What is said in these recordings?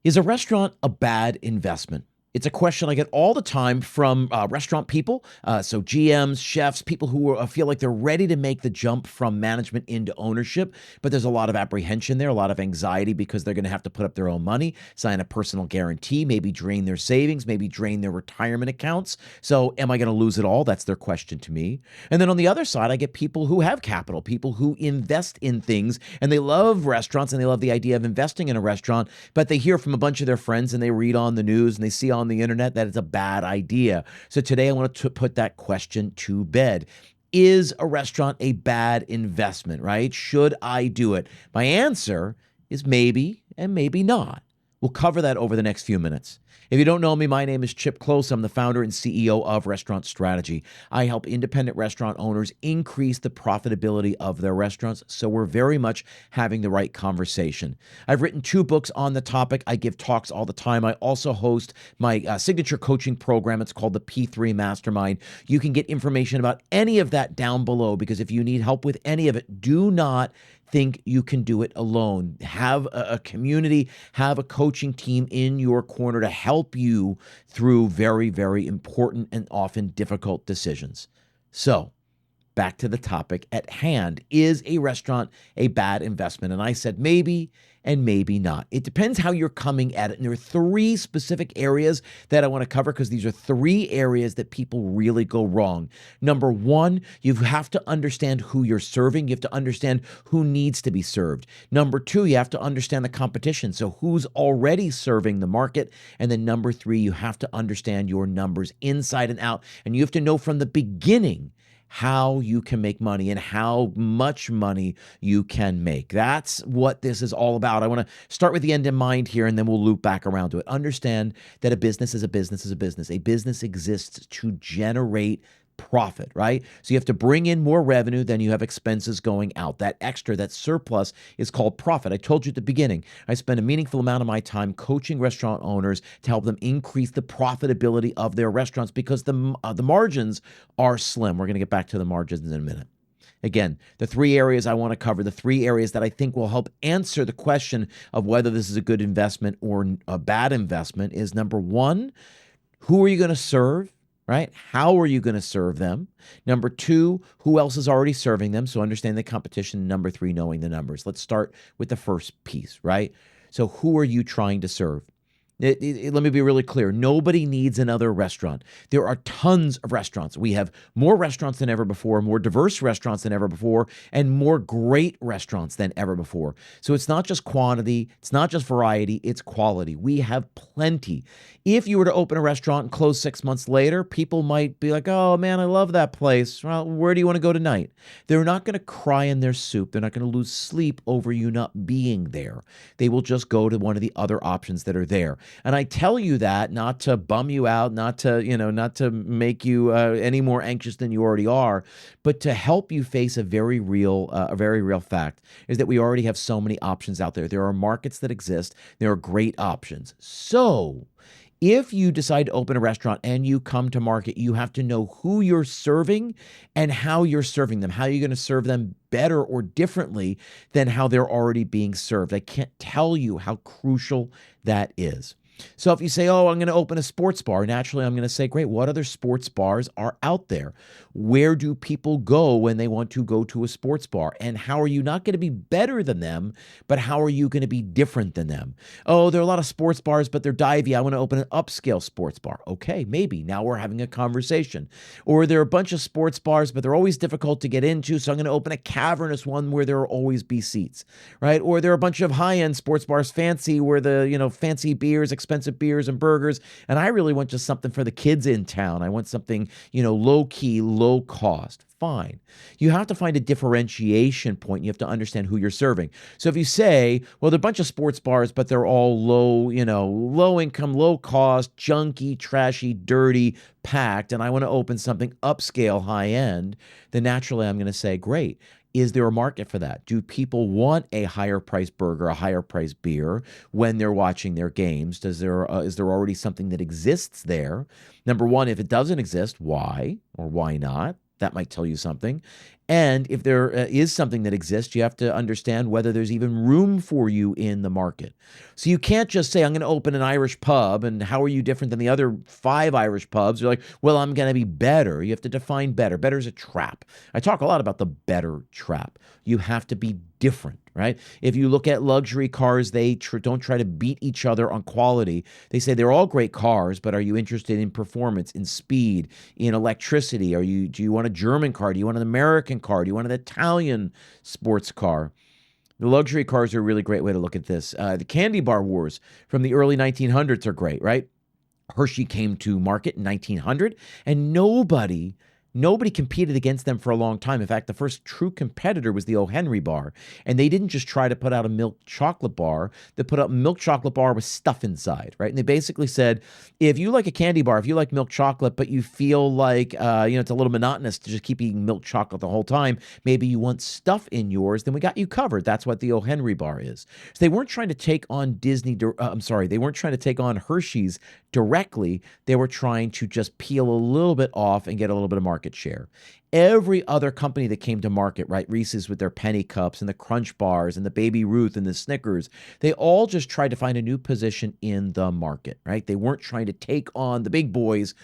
Is a restaurant a bad investment? It's a question I get all the time from restaurant people. So, GMs, chefs, people who feel like they're ready to make the jump from management into ownership. But there's a lot of apprehension there, a lot of anxiety because they're going to have to put up their own money, sign a personal guarantee, maybe drain their savings, maybe drain their retirement accounts. So, am I going to lose it all? That's their question to me. And then on the other side, I get people who have capital, people who invest in things and they love restaurants and they love the idea of investing in a restaurant, but they hear from a bunch of their friends and they read on the news and they see on the internet that it's a bad idea. So today I want to put that question to bed. Is a restaurant a bad investment, right? Should I do it? My answer is maybe and maybe not. We'll cover that over the next few minutes. If you don't know me, my name is Chip Close. I'm the founder and CEO of Restaurant Strategy. I help independent restaurant owners increase the profitability of their restaurants, so we're very much having the right conversation. I've written 2 books on the topic. I give talks all the time. I also host my signature coaching program. It's called the P3 Mastermind. You can get information about any of that down below because if you need help with any of it, do not think you can do it alone. Have a community, have a coaching team in your corner to help you through very, very important and often difficult decisions. So, back to the topic at hand. Is a restaurant a bad investment? And I said maybe and maybe not. It depends how you're coming at it. And there are 3 specific areas that I want to cover because these are 3 areas that people really go wrong. Number 1, you have to understand who you're serving. You have to understand who needs to be served. Number 2, you have to understand the competition. So who's already serving the market? And then number 3, you have to understand your numbers inside and out. And you have to know from the beginning how you can make money and how much money you can make. That's what this is all about. I want to start with the end in mind here, and then we'll loop back around to it. Understand that a business is a business is a business. A business exists to generate profit, right? So you have to bring in more revenue than you have expenses going out. That extra, that surplus is called profit. I told you at the beginning, I spend a meaningful amount of my time coaching restaurant owners to help them increase the profitability of their restaurants because the margins are slim. We're going to get back to the margins in a minute. Again, the 3 areas I want to cover, the 3 areas that I think will help answer the question of whether this is a good investment or a bad investment is number 1, who are you going to serve? Right? How are you going to serve them? Number 2, who else is already serving them? So understand the competition. Number 3, knowing the numbers. Let's start with the first piece, right? So who are you trying to serve? Let me be really clear. Nobody needs another restaurant. There are tons of restaurants. We have more restaurants than ever before, more diverse restaurants than ever before, and more great restaurants than ever before. So it's not just quantity, it's not just variety, it's quality. We have plenty. If you were to open a restaurant and close 6 months later, people might be like, oh man, I love that place. Well, where do you want to go tonight? They're not going to cry in their soup. They're not going to lose sleep over you not being there. They will just go to one of the other options that are there. And I tell you that not to bum you out, not to make you any more anxious than you already are, but to help you face a very real fact is that we already have so many options out there. There are markets that exist. There are great options. So if you decide to open a restaurant and you come to market, you have to know who you're serving and how you're serving them. How you're going to serve them better or differently than how they're already being served. I can't tell you how crucial that is. So if you say, oh, I'm going to open a sports bar, naturally I'm going to say, great, what other sports bars are out there? Where do people go when they want to go to a sports bar? And how are you not going to be better than them, but how are you going to be different than them? Oh, there are a lot of sports bars, but they're divey. I want to open an upscale sports bar. Okay, maybe. Now we're having a conversation. Or there are a bunch of sports bars, but they're always difficult to get into, so I'm going to open a cavernous one where there will always be seats, right? Or there are a bunch of high-end sports bars, fancy, where the, fancy beers, expensive beers and burgers, and I really want just something for the kids in town. I want something, low-key, low cost. Fine. You have to find a differentiation point. You have to understand who you're serving. So if you say, well, there are a bunch of sports bars, but they're all low income, low cost, junky, trashy, dirty, packed, and I want to open something upscale, high end, then naturally I'm going to say, great. Is there a market for that? Do people want a higher priced burger, a higher priced beer when they're watching their games? Is there already something that exists there? Number 1, if it doesn't exist, why or why not? That might tell you something. And if there is something that exists, you have to understand whether there's even room for you in the market. So you can't just say, I'm going to open an Irish pub, and how are you different than the other 5 Irish pubs? You're like, well, I'm going to be better. You have to define better. Better is a trap. I talk a lot about the better trap. You have to be different, right? If you look at luxury cars, they don't try to beat each other on quality. They say they're all great cars, but are you interested in performance, in speed, in electricity? Do you want a German car? Do you want an American car? Do you want an Italian sports car? The luxury cars are a really great way to look at this. The candy bar wars from the early 1900s are great, right? Hershey came to market in 1900, and nobody competed against them for a long time. In fact, the first true competitor was the O. Henry bar, and they didn't just try to put out a milk chocolate bar. They put out a milk chocolate bar with stuff inside, right? And they basically said, if you like a candy bar, if you like milk chocolate, but you feel like it's a little monotonous to just keep eating milk chocolate the whole time, maybe you want stuff in yours, then we got you covered. That's what the O. Henry bar is. So they weren't trying to take on they weren't trying to take on Hershey's directly. They were trying to just peel a little bit off and get a little bit of market share. Every other company that came to market, right, Reese's with their penny cups and the Crunch bars and the Baby Ruth and the Snickers, they all just tried to find a new position in the market, right? They weren't trying to take on the big boys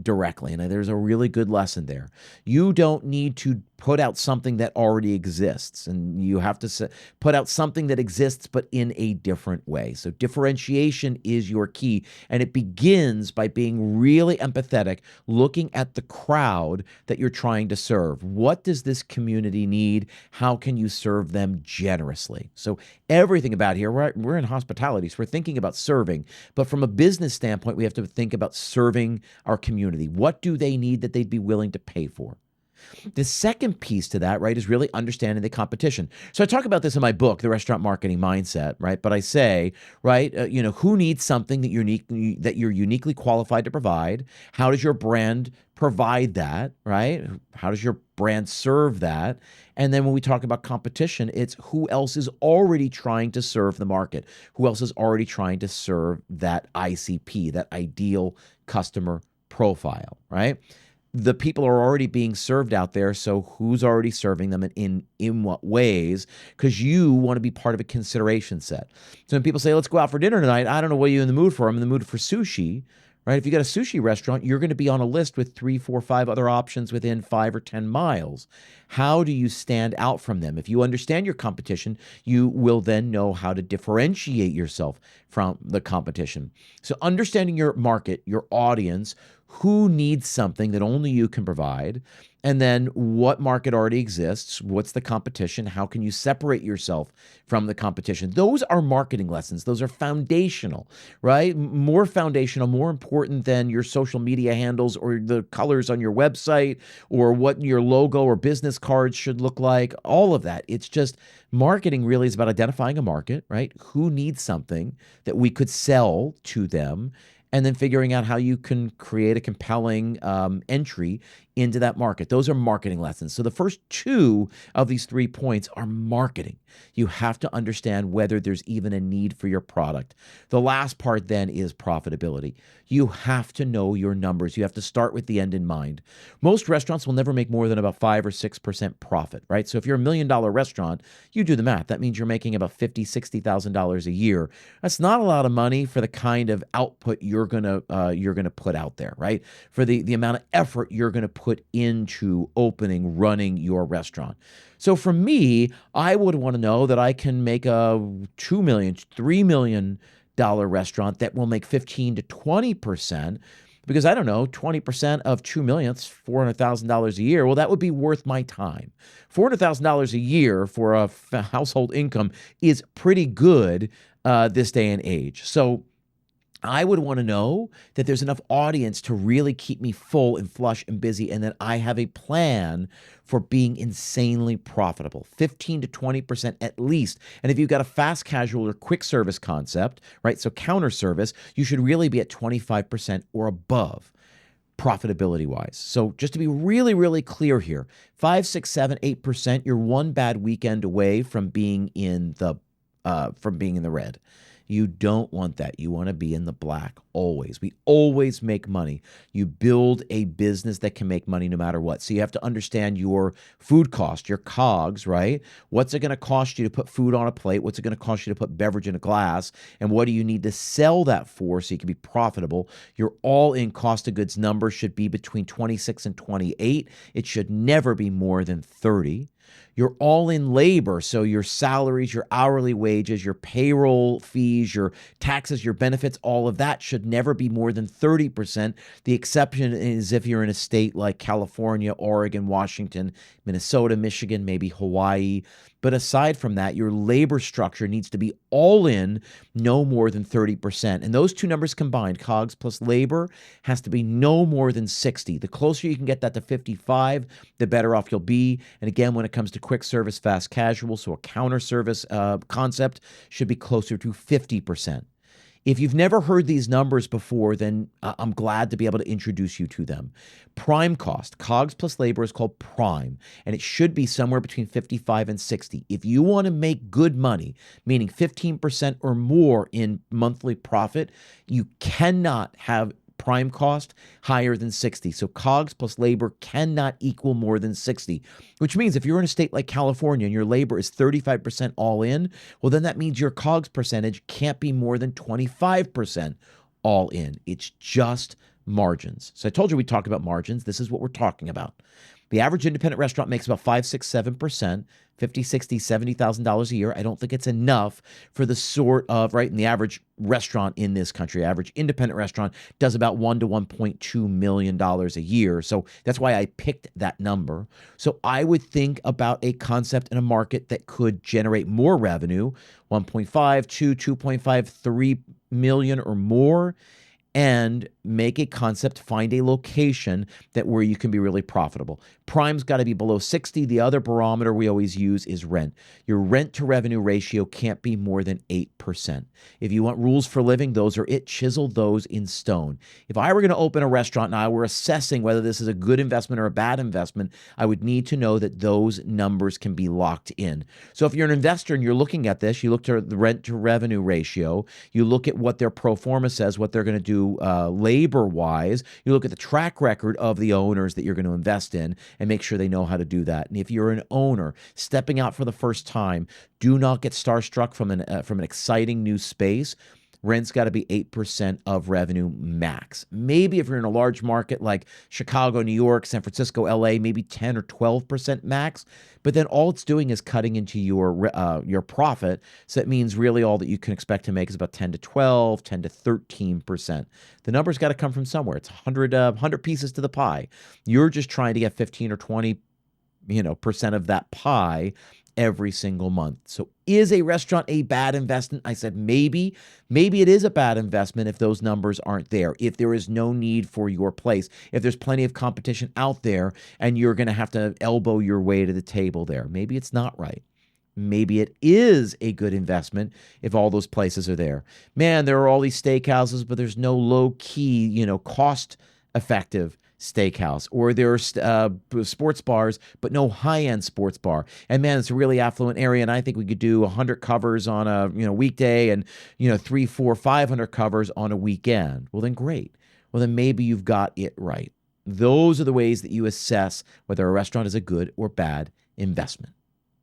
directly. And there's a really good lesson there. You don't need to put out something that already exists, and you have to put out something that exists but in a different way. So differentiation is your key, and it begins by being really empathetic, looking at the crowd that you're trying to serve. What does this community need? How can you serve them generously? So everything about here, we're in hospitality, so we're thinking about serving, but from a business standpoint, we have to think about serving our community. What do they need that they'd be willing to pay for? The second piece to that, right, is really understanding the competition. So I talk about this in my book, The Restaurant Marketing Mindset, right? But I say, right, who needs something that you're uniquely qualified to provide? How does your brand provide that, right? How does your brand serve that? And then when we talk about competition, it's who else is already trying to serve the market? Who else is already trying to serve that ICP, that ideal customer profile, right? The people are already being served out there, so who's already serving them and in what ways? Because you want to be part of a consideration set. So when people say, let's go out for dinner tonight, I don't know what you're in the mood for. I'm in the mood for sushi, right? If you got a sushi restaurant, you're going to be on a list with 3, 4, 5 other options within 5 or 10 miles. How do you stand out from them? If you understand your competition, you will then know how to differentiate yourself from the competition. So understanding your market, your audience, who needs something that only you can provide, and then what market already exists, what's the competition, how can you separate yourself from the competition? Those are marketing lessons. Those are foundational, right? More foundational, more important than your social media handles or the colors on your website or what your logo or business cards should look like, all of that. It's just marketing really is about identifying a market, right? Who needs something that we could sell to them, and then figuring out how you can create a compelling entry into that market. Those are marketing lessons. So the first 2 of these 3 points are marketing. You have to understand whether there's even a need for your product. The last part then is profitability. You have to know your numbers. You have to start with the end in mind. Most restaurants will never make more than about 5 or 6% profit, right? So if you're $1 million restaurant, you do the math. That means you're making about $50,000, $60,000 a year. That's not a lot of money for the kind of output you're gonna put out there, right? For the amount of effort you're gonna put into running your restaurant. So for me, I would want to know that I can make a $2 million, $3 million restaurant that will make 15 to 20%. Because I don't know, 20% of $2 million, that's $400,000 a year. Well, that would be worth my time. $400,000 a year for a household income is pretty good this day and age. So I would want to know that there's enough audience to really keep me full and flush and busy, and that I have a plan for being insanely profitable, 15 to 20% at least. And if you've got a fast casual or quick service concept, right, so counter service, you should really be at 25% or above profitability wise. So just to be really, really clear here, 5, 6, 7, 8%, you're one bad weekend away from being in the red. You don't want that. You want to be in the black always. We always make money. You build a business that can make money no matter what. So you have to understand your food cost, your COGS, right? What's it going to cost you to put food on a plate? What's it going to cost you to put beverage in a glass? And what do you need to sell that for so you can be profitable? Your all-in cost of goods number should be between 26 and 28. It should never be more than 30. Your all-in labor, so your salaries, your hourly wages, your payroll fees, your taxes, your benefits, all of that should never be more than 30%. The exception is if you're in a state like California, Oregon, Washington, Minnesota, Michigan, maybe Hawaii. But aside from that, your labor structure needs to be all in no more than 30%. And those two numbers combined, COGS plus labor, has to be no more than 60. The closer you can get that to 55, the better off you'll be. And again, when it comes to quick service, fast casual, so a counter service concept should be closer to 50%. If you've never heard these numbers before, then I'm glad to be able to introduce you to them. Prime cost, COGS plus labor, is called prime, and it should be somewhere between 55 and 60. If you want to make good money, meaning 15% or more in monthly profit, you cannot have prime cost higher than 60. So COGS plus labor cannot equal more than 60, which means if you're in a state like California and your labor is 35% all in, well, then that means your COGS percentage can't be more than 25% all in. It's just margins. So I told you we talk about margins. This is what we're talking about. The average independent restaurant makes about 5, 6, 7%, 50, 60, $70,000 a year. I don't think it's enough for the sort of, right, and the average restaurant in this country, average independent restaurant, does about $1 to $1.2 million a year. So that's why I picked that number. So I would think about a concept in a market that could generate more revenue, 1.5, 2, 2.5, 3 million or more, and make a concept, find a location that where you can be really profitable. Prime's got to be below 60. The other barometer we always use is rent. Your rent to revenue ratio can't be more than 8%. If you want rules for living, those are it. Chisel those in stone. If I were going to open a restaurant and I were assessing whether this is a good investment or a bad investment, I would need to know that those numbers can be locked in. So if you're an investor and you're looking at this, you look to the rent to revenue ratio, you look at what their pro forma says, what they're going to do labor-wise, you look at the track record of the owners that you're going to invest in and make sure they know how to do that. And if you're an owner stepping out for the first time, do not get starstruck from an exciting new space. Rent's got to be 8% of revenue max. Maybe if you're in a large market like Chicago, New York, San Francisco, LA, maybe 10 or 12% max. But then all it's doing is cutting into your profit. So that means really all that you can expect to make is about 10 to 12, 10 to 13%. The number's got to come from somewhere. It's 100 pieces to the pie. You're just trying to get 15 or 20 percent of that pie every single month. So is a restaurant a bad investment? I said maybe it is a bad investment if those numbers aren't there, if there is no need for your place, if there's plenty of competition out there and you're going to have to elbow your way to the table there. Maybe it's not right. Maybe it is a good investment if all those places are there. Man, there are all these steakhouses, but there's no low-key, cost-effective steakhouse, or there's sports bars, but no high-end sports bar. And man, it's a really affluent area, and I think we could do 100 covers on a weekday, and 3, 4, 500 covers on a weekend. Well, then great. Well, then maybe you've got it right. Those are the ways that you assess whether a restaurant is a good or bad investment.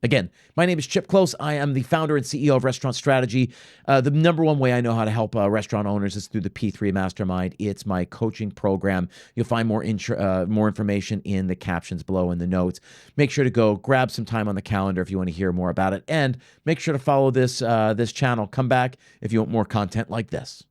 Again, my name is Chip Close. I am the founder and CEO of Restaurant Strategy. The number one way I know how to help restaurant owners is through the P3 Mastermind. It's my coaching program. You'll find more information in the captions below in the notes. Make sure to go grab some time on the calendar if you want to hear more about it. And make sure to follow this channel. Come back if you want more content like this.